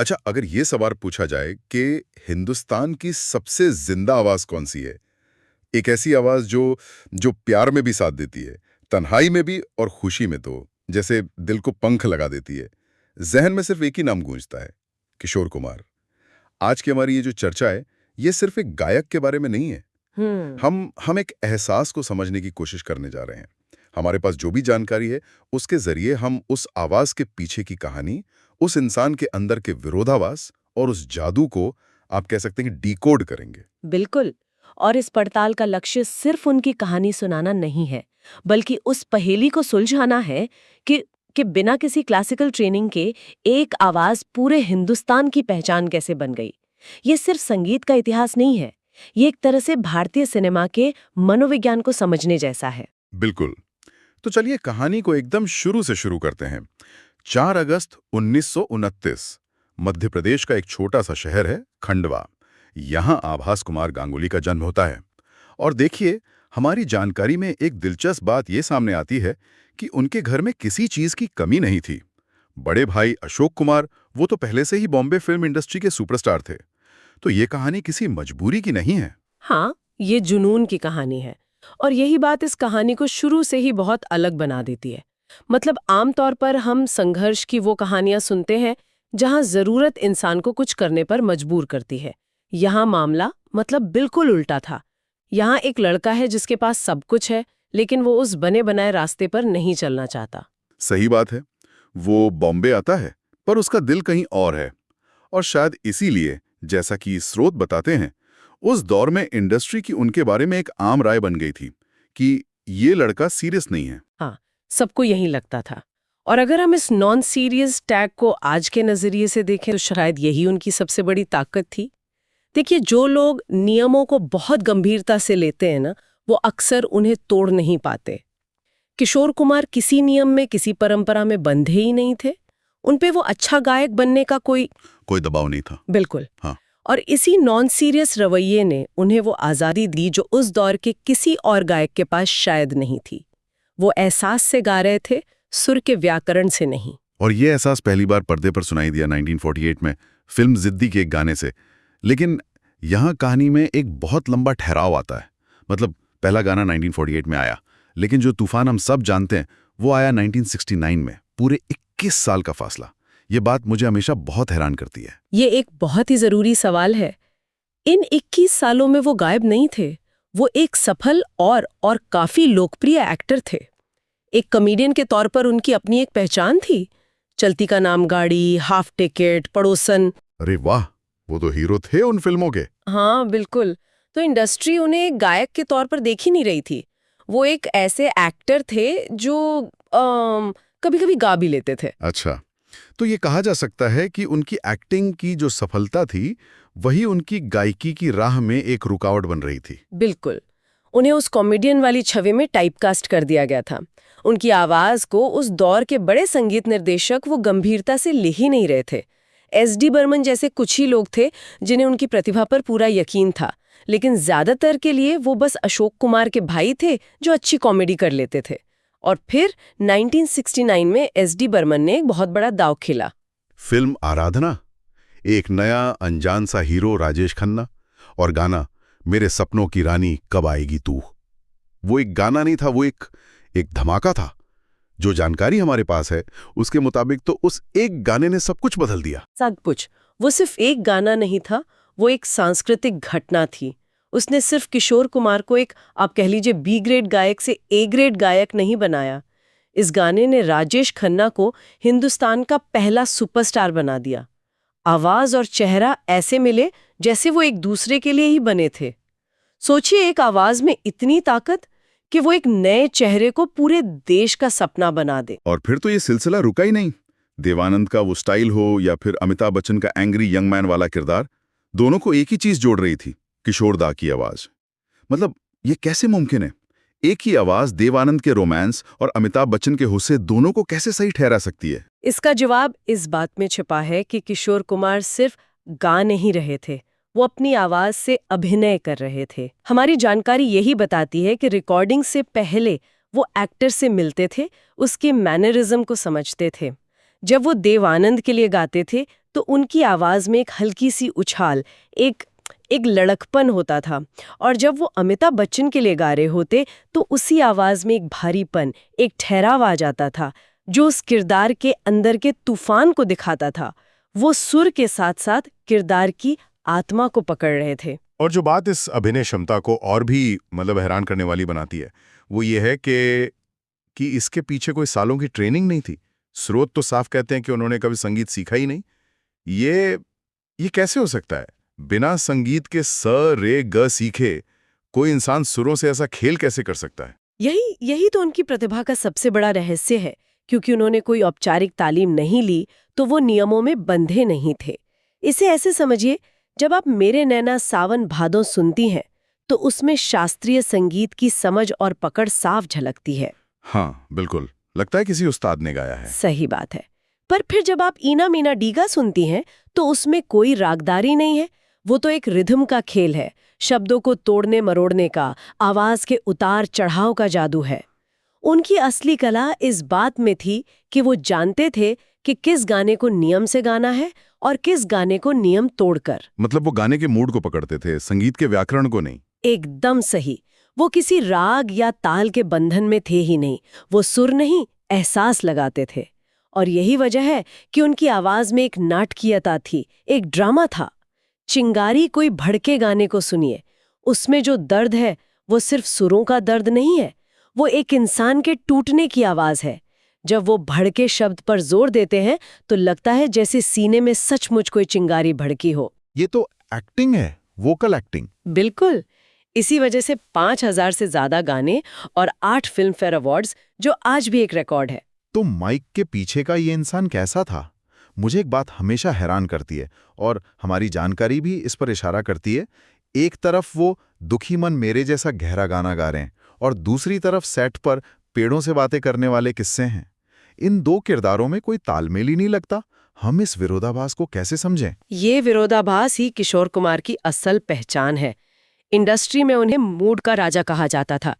अच्छा, अगर ये सवाल पूछा जाए कि हिंदुस्तान की सबसे जिंदा आवाज कौन सी है, एक ऐसी आवाज जो जो प्यार में भी साथ देती है, तन्हाई में भी और खुशी में, तो जैसे दिल को पंख लगा देती है। जहन में सिर्फ एक ही नाम गूंजता है, किशोर कुमार। आज की हमारी ये जो चर्चा है, ये सिर्फ एक गायक के बारे में नहीं है। हम्म। हम एक एहसास को समझने की कोशिश करने जा रहे हैं। हमारे पास जो भी जानकारी है, उसके जरिए हम उस आवाज के पीछे की कहानी, उस इंसान के अंदर के विरोधाभास और उस जादू को, आप कह सकते हैं, डिकोड करेंगे। बिल्कुल। और इस पड़ताल का लक्ष्य सिर्फ उनकी कहानी सुनाना नहीं है, बल्कि उस पहेली को सुलझाना है कि बिना किसी क्लासिकल ट्रेनिंग के एक आवाज पूरे हिंदुस्तान की पहचान कैसे बन गई। ये सिर्फ संगीत का इतिहास नहीं है, ये एक तरह से भारतीय सिनेमा के मनोविज्ञान को समझने जैसा है। बिल्कुल। तो चलिए कहानी को एकदम शुरू से शुरू करते हैं। 4 अगस्त 1929, मध्य प्रदेश का एक छोटा सा शहर है खंडवा। यहाँ आभास कुमार गांगुली का जन्म होता है। और देखिए, हमारी जानकारी में एक दिलचस्प बात ये सामने आती है कि उनके घर में किसी चीज की कमी नहीं थी। बड़े भाई अशोक कुमार, वो तो पहले से ही बॉम्बे फिल्म इंडस्ट्री के सुपरस्टार थे। तो ये कहानी किसी मजबूरी की नहीं है। हाँ, ये जुनून की कहानी है। और यही बात इस कहानी को शुरू से ही बहुत अलग बना देती है। मतलब आमतौर पर हम संघर्ष की वो कहानियां सुनते हैं जहां जरूरत इंसान को कुछ करने पर मजबूर करती है। यहाँ मामला मतलब बिल्कुल उल्टा था। यहाँ एक लड़का है जिसके पास सब कुछ है, लेकिन वो उस बने बनाए रास्ते पर नहीं चलना चाहता। सही बात है। वो बॉम्बे आता है, पर उसका दिल कहीं और है। और शायद इसीलिए, जैसा कि स्रोत बताते हैं, उस दौर में इंडस्ट्री की उनके बारे में एक आम राय बन गई थी कि ये लड़का सीरियस नहीं है। हाँ, सबको यही लगता था। और अगर हम इस नॉन सीरियस टैग को आज के नजरिए से देखें तो शायद यही उनकी सबसे बड़ी ताकत थी। देखिए, जो लोग नियमों को बहुत गंभीरता से लेते हैं ना, वो अक्सर उन्हें तोड़ नहीं पाते। किशोर कुमार किसी नियम में, किसी परंपरा में बंधे ही नहीं थे। उनपे वो अच्छा गायक बनने का कोई दबाव नहीं था। बिल्कुल। हाँ। और इसी नॉन सीरियस रवैये ने उन्हें वो आज़ादी दी जो उस दौर के किसी और गायक के पास शायद नहीं थी। वो एहसास से गा रहे थे, सुर के व्याकरण से नहीं। और ये एहसास पहली बार पर्दे पर सुनाई दिया 1948 में फिल्म जिद्दी के एक गाने से। लेकिन यहाँ कहानी में एक बहुत लंबा ठहराव आता है। मतलब पहला गाना 1948 में आया, लेकिन जो तूफान हम सब जानते हैं वो आया 1969 में। पूरे 21 साल का फासला। ये बात मुझे हमेशा बहुत हैरान करती है। ये एक बहुत ही जरूरी सवाल है। इन 21 सालों में वो गायब नहीं थे। वो एक सफल और काफी लोकप्रिय एक्टर थे। एक कॉमेडियन के तौर पर उनकी अपनी एक पहचान थी। चलती का नाम गाड़ी, हाफ टिकट, पड़ोसन। अरे वाह, वो तो हीरो थे उन फिल्मों के। हाँ, बिल्कुल। तो इंडस्ट्री उन्हें एक गायक के तौर पर देख ही नहीं रही थी। वो एक ऐसे एक्टर थे जो कभी-कभी गा भी लेते थे। अच्छा, तो ये कहा जा सकता है कि उनकी एक्टिंग की जो सफलता थी, वही उनकी गायकी की राह में एक रुकावट बन रही थी। बिल्कुल। उन्हें उस कॉमेडियन वाली छवि में टाइपकास्ट कर दिया गया था। उनकी आवाज को उस दौर के बड़े संगीत निर्देशक वो गंभीरता से ले ही नहीं रहे थे। एस.डी. बर्मन जैसे कुछ ही लोग थे जिन्हें उनकी प्रतिभा पर पूरा यकीन था, लेकिन ज्यादातर के लिए वो बस अशोक कुमार के भाई थे जो अच्छी कॉमेडी कर लेते थे। और फिर 1969 में एस.डी. बर्मन ने एक बहुत बड़ा दांव खेला। फिल्म आराधना, एक नया अनजान सा हीरो राजेश खन्ना, और गाना मेरे सपनों की रानी कब आएगी तू। वो एक गाना नहीं था, वो एक धमाका था। जो जानकारी हमारे पास है उसके मुताबिक तो उस एक गाने ने सब कुछ बदल दिया। सब कुछ। वो सिर्फ एक गाना नहीं था, वो एक सांस्कृतिक घटना थी। उसने सिर्फ किशोर कुमार को एक, आप कह लीजिए, बी ग्रेड गायक से ए ग्रेड गायक नहीं बनाया। इस गाने ने राजेश खन्ना को हिंदुस्तान का पहला सुपरस्टार बना दिया। आवाज और चेहरा ऐसे मिले जैसे वो एक दूसरे के लिए ही बने थे। सोचिए, एक आवाज में इतनी ताकत कि वो एक नए चेहरे को पूरे देश का सपना बना दे। और फिर तो ये सिलसिला रुका ही नहीं। देवानंद का वो स्टाइल हो या फिर अमिताभ बच्चन का एंग्री यंग मैन वाला किरदार, दोनों को एक ही चीज जोड़ रही थी, किशोर दा की आवाज। मतलब ये कैसे मुमकिन है? एक ही आवाज देवानंद के रोमांस और अमिताभ बच्चन के हुस्से दोनों को कैसे सही ठहरा सकती है? इसका जवाब इस बात में छिपा है कि किशोर कुमार सिर्फ गा नहीं रहे थे, वो अपनी आवाज से अभिनय कर रहे थे। हमारी जानकारी यही बताती है कि रिकॉर्डिंग से पहले वो एक्टर से मिलते थे, उसके मैनरिज्म को समझते थे। जब वो देव आनंद के लिए गाते थे तो उनकी आवाज में एक हल्की सी उछाल, एक एक लड़कपन होता था। और जब वो अमिताभ बच्चन के लिए गा रहे होते तो उसी आवाज में एक भारीपन, एक ठहराव आ जाता था जो उस किरदार के अंदर के तूफान को दिखाता था। वो सुर के साथ साथ किरदार की आत्मा को पकड़ रहे थे। और जो बात इस अभिनय क्षमता को और भी हैरान करने वाली बनाती है वो ये है कि इसके पीछे कोई सालों की ट्रेनिंग नहीं थी। स्रोत तो साफ कहते हैं कि उन्होंने कभी संगीत सीखा ही नहीं। ये कैसे हो सकता है? बिना संगीत के स रे ग सीखे कोई इंसान सुरों से ऐसा खेल कैसे कर सकता है? यही तो उनकी प्रतिभा का सबसे बड़ा रहस्य है। क्योंकि उन्होंने कोई औपचारिक तालीम नहीं ली तो वो नियमों में बंधे नहीं थे। इसे ऐसे समझिए, जब आप मेरे नैना सावन भादों सुनती हैं तो उसमें शास्त्रीय संगीत की समझ और पकड़ साफ झलकती है। हाँ बिल्कुल, लगता है किसी उस्ताद ने गाया है। सही बात है। पर फिर जब आप ईना मीना डीगा सुनती हैं तो उसमें कोई रागदारी नहीं है। वो तो एक रिदम का खेल है, शब्दों को तोड़ने मरोड़ने का, आवाज के उतार चढ़ाव का जादू है। उनकी असली कला इस बात में थी कि वो जानते थे कि किस गाने को नियम से गाना है और किस गाने को नियम तोड़कर। मतलब वो गाने के मूड को पकड़ते थे, संगीत के व्याकरण को नहीं। एकदम सही। वो किसी राग या ताल के बंधन में थे ही नहीं। वो सुर नहीं, एहसास लगाते थे। और यही वजह है कि उनकी आवाज में एक नाटकीयता थी, एक ड्रामा था। चिंगारी कोई भड़के गाने को सुनिए, उसमें जो दर्द है वो सिर्फ सुरों का दर्द नहीं है, वो एक इंसान के टूटने की आवाज है। जब वो भड़के शब्द पर जोर देते हैं तो लगता है जैसे सीने में सचमुच कोई चिंगारी भड़की हो। ये तो एक्टिंग है, वोकल एक्टिंग। बिल्कुल। इसी वजह से 5000 से ज्यादा गाने और 8 फिल्म फेयर अवार्ड्स, जो आज भी एक रिकॉर्ड है। तो माइक के पीछे का ये इंसान कैसा था? मुझे एक बात हमेशा हैरान करती है और हमारी जानकारी भी इस पर इशारा करती है। एक तरफ वो दुखी मन मेरे जैसा गहरा गाना गा रहे हैं और दूसरी तरफ सेट पर पेड़ों से बातें करने वाले किस्से हैं। इन दो किरदारों में कोई तालमेल ही नहीं लगता। हम इस विरोधाभास को कैसे समझें? ये विरोधाभास ही किशोर कुमार की असल पहचान है। इंडस्ट्री में उन्हें मूड का राजा कहा जाता था।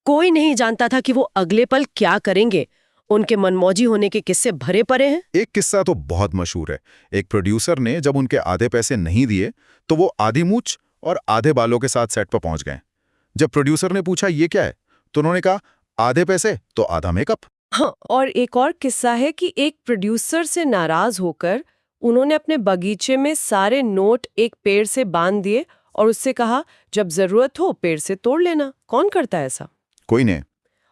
कोई नहीं जानता था कि वो अगले पल क्या करेंगे। उनके मनमौजी होने के किस्से भरे पड़े हैं। एक किस्सा तो बहुत मशहूर है। एक प्रोड्यूसर ने जब उनके आधे पैसे नहीं दिए तो वो आधी मूंछ और आधे बालों के साथ सेट पर पहुंच गए। जब प्रोड्यूसर ने पूछा ये क्या है तो उन्होंने कहा आधे पैसे तो आधा मेकअप। हाँ, और एक और किस्सा है कि एक प्रोड्यूसर से नाराज होकर उन्होंने अपने बगीचे में सारे नोट एक पेड़ से बांध दिए और उससे कहा जब जरूरत हो पेड़ से तोड़ लेना। कौन करता है ऐसा? कोई नहीं।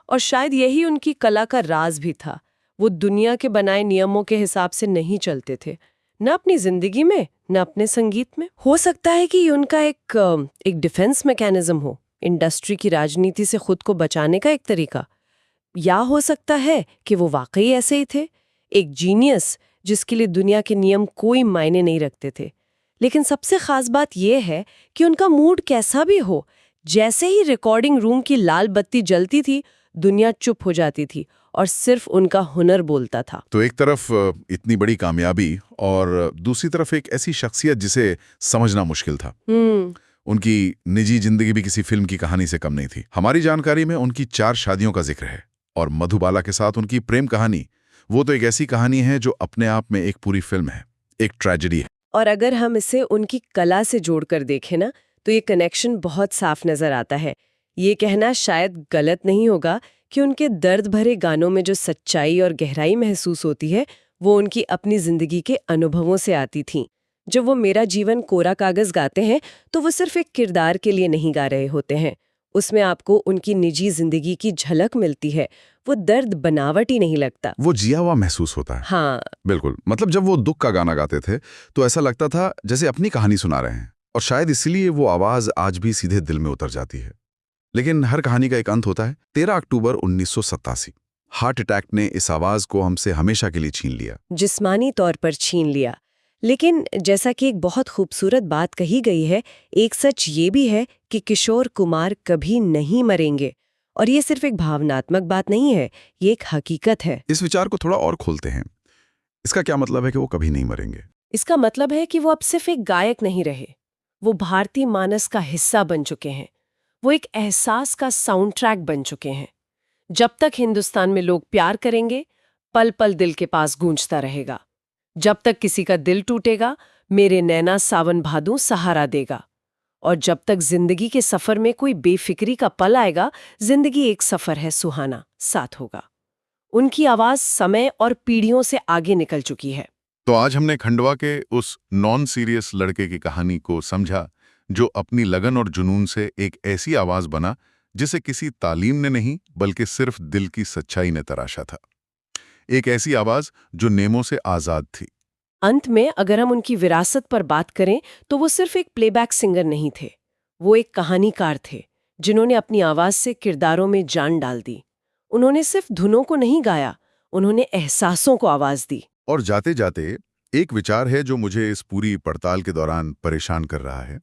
और शायद यही उनकी कला का राज भी था। वो दुनिया के बनाए नियमों के हिसाब से नहीं चलते थे, न अपनी जिंदगी में न अपने संगीत में। हो सकता है कि ये उनका एक डिफेंस मैकेनिज्म हो, इंडस्ट्री की राजनीति से खुद को बचाने का एक तरीका। या हो सकता है कि वो वाकई ऐसे ही थे, एक जीनियस जिसके लिए दुनिया के नियम कोई मायने नहीं रखते थे। लेकिन सबसे खास बात यह है कि उनका मूड कैसा भी हो, जैसे ही रिकॉर्डिंग रूम की लाल बत्ती जलती थी दुनिया चुप हो जाती थी और सिर्फ उनका हुनर बोलता था। तो एक तरफ इतनी बड़ी कामयाबी और दूसरी तरफ एक ऐसी शख्सियत जिसे समझना मुश्किल था। उनकी निजी जिंदगी भी किसी फिल्म की कहानी से कम नहीं थी। हमारी जानकारी में उनकी 4 शादियों का जिक्र है और मधुबाला के साथ उनकी प्रेम कहानी, वो तो एक ऐसी कहानी है जो अपने आप में एक पूरी फिल्म है, एक ट्रेजेडी है। और अगर हम इसे उनकी कला से जोड़कर देखें ना तो ये कनेक्शन बहुत साफ नजर आता है। ये कहना शायद गलत नहीं होगा कि उनके दर्द भरे गानों में जो सच्चाई और गहराई महसूस होती है वो उनकी अपनी जिंदगी के अनुभवों से आती थी। जब वो मेरा जीवन कोरा कागज गाते हैं तो वो सिर्फ एक किरदार के लिए नहीं गा रहे होते हैं, उसमें आपको उनकी निजी जिंदगी की झलक मिलती है। वो दर्द बनावटी नहीं लगता, वो जिया हुआ महसूस होता है। हाँ बिल्कुल। मतलब जब वो दुख का गाना गाते थे तो ऐसा लगता था जैसे अपनी कहानी सुना रहे हैं, और शायद इसलिए वो आवाज आज भी सीधे दिल में उतर जाती है। लेकिन हर कहानी का एक अंत होता है। 13 अक्टूबर 1987 हार्ट अटैक ने इस आवाज को हमसे हमेशा के लिए छीन लिया, जिस्मानी तौर पर छीन लिया। लेकिन जैसा कि एक बहुत खूबसूरत बात कही गई है, एक सच ये भी है कि किशोर कुमार कभी नहीं मरेंगे। और ये सिर्फ एक भावनात्मक बात नहीं है, ये एक हकीकत है। इस विचार को थोड़ा और खोलते हैं। इसका क्या मतलब है कि वो कभी नहीं मरेंगे? इसका मतलब है कि वो अब सिर्फ एक गायक नहीं रहे, वो भारतीय मानस का हिस्सा बन चुके हैं। वो एक एहसास का साउंड ट्रैक बन चुके हैं। जब तक हिंदुस्तान में लोग प्यार करेंगे, पल पल दिल के पास गूंजता रहेगा। जब तक किसी का दिल टूटेगा, मेरे नैना सावन भादू सहारा देगा। और जब तक जिंदगी के सफर में कोई बेफिक्री का पल आएगा, जिंदगी एक सफर है सुहाना, साथ होगा। उनकी आवाज समय और पीढ़ियों से आगे निकल चुकी है। तो आज हमने खंडवा के उस नॉन सीरियस लड़के की कहानी को समझा, जो अपनी लगन और जुनून से एक ऐसी आवाज बना जिसे किसी तालीम ने नहीं बल्कि सिर्फ दिल की सच्चाई ने तराशा था। एक ऐसी आवाज जो नेमों से आजाद थी। अंत में अगर हम उनकी विरासत पर बात करें तो वो सिर्फ एक प्लेबैक सिंगर नहीं थे, वो एक कहानीकार थे जिन्होंने अपनी आवाज से किरदारों में जान डाल दी। उन्होंने सिर्फ धुनों को नहीं गाया, उन्होंने एहसासों को आवाज दी। और जाते जाते एक विचार है जो मुझे इस पूरी पड़ताल के दौरान परेशान कर रहा है।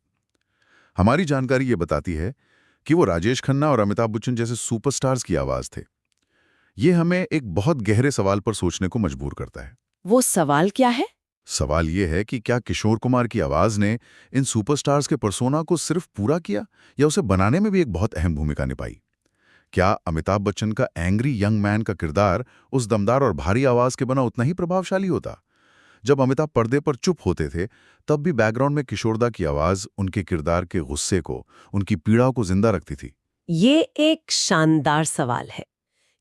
हमारी जानकारी ये बताती है कि वो राजेश खन्ना और अमिताभ बच्चन जैसे सुपरस्टार्स की आवाज थे। ये हमें एक बहुत गहरे सवाल पर सोचने को मजबूर करता है। वो सवाल क्या है? सवाल ये है कि क्या किशोर कुमार की आवाज ने इन सुपरस्टार्स के पर्सोना को सिर्फ पूरा किया या उसे बनाने में भी एक बहुत अहम भूमिका निभाई? क्या अमिताभ बच्चन का एंग्री यंग मैन का किरदार उस दमदार और भारी आवाज के बना उतना ही प्रभावशाली होता? जब अमिताभ पर्दे पर चुप होते थे, तब भी बैकग्राउंड में किशोरदा की आवाज उनके किरदार के गुस्से को, उनकी पीड़ा को जिंदा रखती थी। ये एक शानदार सवाल है।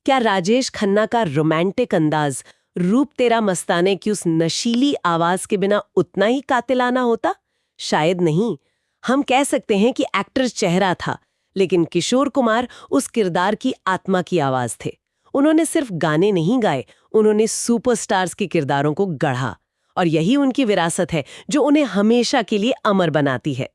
क्या राजेश खन्ना का रोमांटिक अंदाज रूप तेरा मस्ताने की उस नशीली आवाज के बिना उतना ही कातिलाना होता? शायद नहीं। हम कह सकते हैं कि एक्टर चेहरा था, लेकिन किशोर कुमार उस किरदार की आत्मा की आवाज थे। उन्होंने सिर्फ गाने नहीं गाए, उन्होंने सुपरस्टार्स के किरदारों को गढ़ा। और यही उनकी विरासत है जो उन्हें हमेशा के लिए अमर बनाती है।